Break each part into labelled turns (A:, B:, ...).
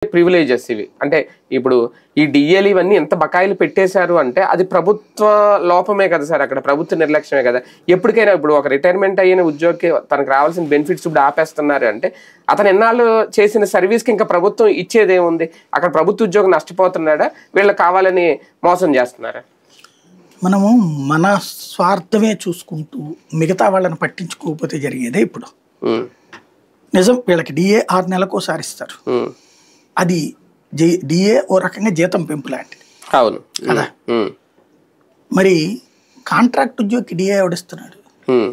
A: Privileges ఇవి అంటే ఇప్పుడు ఈ డిఏలు ఇవన్నీ ఎంత బకాయిలు పెట్టేశారు అంటే అది ప్రభుత్వ లోపమే కదా సార్, అక్కడ ప్రభుత్వ నిర్లక్ష్యమే కదా. ఎప్పటికైనా ఇప్పుడు ఒక రిటైర్మెంట్ అయిన ఉద్యోగికి తనకు రావాల్సిన బెనిఫిట్స్ ఇప్పుడు ఆపేస్తున్నారు అంటే అతను ఎన్నాళ్ళు చేసిన సర్వీస్కి ఇంకా ప్రభుత్వం ఇచ్చేదేముంది? అక్కడ ప్రభుత్వ ఉద్యోగం నష్టపోతున్నాడా, వీళ్ళు కావాలని మోసం చేస్తున్నారా?
B: మనము మన స్వార్థమే చూసుకుంటూ మిగతా వాళ్ళని పట్టించుకోకపోతే జరిగేదే ఇప్పుడు. నిజం, వీళ్ళకి డిఏ 6 నెలలకోసారి ఇస్తారు. అది డిఏ ఓ రకంగా జీతం పెంపు లాంటిది.
A: అవును
B: కదా. మరి కాంట్రాక్ట్ ఉద్యోగికి డిఏ ఎవడిస్తున్నాడు?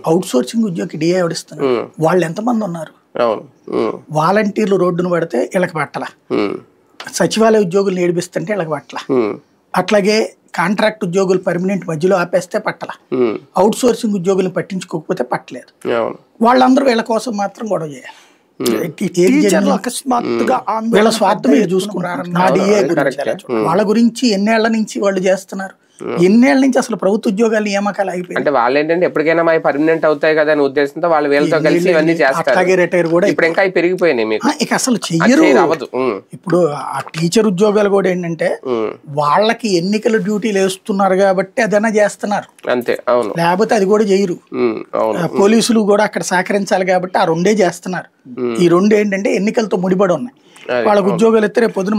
B: అవుట్ సోర్సింగ్ ఉద్యోగికి డిఏ ఎవడిస్తున్నాడు? వాళ్ళు ఎంతమంది ఉన్నారు? వాలంటీర్లు రోడ్డును పడితే వీళ్ళకి పట్టల, సచివాలయ ఉద్యోగులు ఏడిపిస్తుంటే వీళ్ళకి పట్టల, అట్లాగే కాంట్రాక్ట్ ఉద్యోగులు పర్మనెంట్ మధ్యలో ఆపేస్తే పట్టల, అవుట్ సోర్సింగ్ ఉద్యోగులను పట్టించుకోకపోతే పట్టలేదు. వాళ్ళందరూ వీళ్ళ కోసం మాత్రం గొడవ చేయాలి. అకస్మాత్తుగా వీళ్ళ స్వార్థం వీళ్ళు చూసుకున్నారు. వాళ్ళ గురించి ఎన్నేళ్ల నుంచి వాళ్ళు చేస్తున్నారు, ఎన్నేళ్ల నుంచి అసలు ప్రభుత్వ ఉద్యోగాలు నియామకాలు అయిపోయి
A: అంటే వాళ్ళు ఏంటంటే ఎప్పటికైనా మా పర్మనెంట్ అవుతాయి కదా అనే ఉద్దేశంతో వాళ్ళు వీళ్ళతో కలిసి ఇవన్నీ చేస్తారు.
B: రిటైర్ కూడా
A: ఇప్పుడు ఇంకా పెరిగిపోయినాయి మీకు,
B: ఇక అసలు చెయ్యరు. ఇప్పుడు ఆ టీచర్ ఉద్యోగాలు కూడా ఏంటంటే వాళ్ళకి ఎన్నికల డ్యూటీలు వేస్తున్నారు కాబట్టి అదైనా చేస్తున్నారు
A: అంతే. అవును,
B: లేకపోతే అది కూడా చేయరు. పోలీసులు కూడా అక్కడ సహకరించాలి కాబట్టి ఆ రెండే చేస్తున్నారు. ఈ రెండు ఏంటంటే ఎన్నికలతో ముడిపడి ఉన్నాయి. వాళ్ళకి ఉద్యోగాలు ఎత్తే రేపు పొద్దున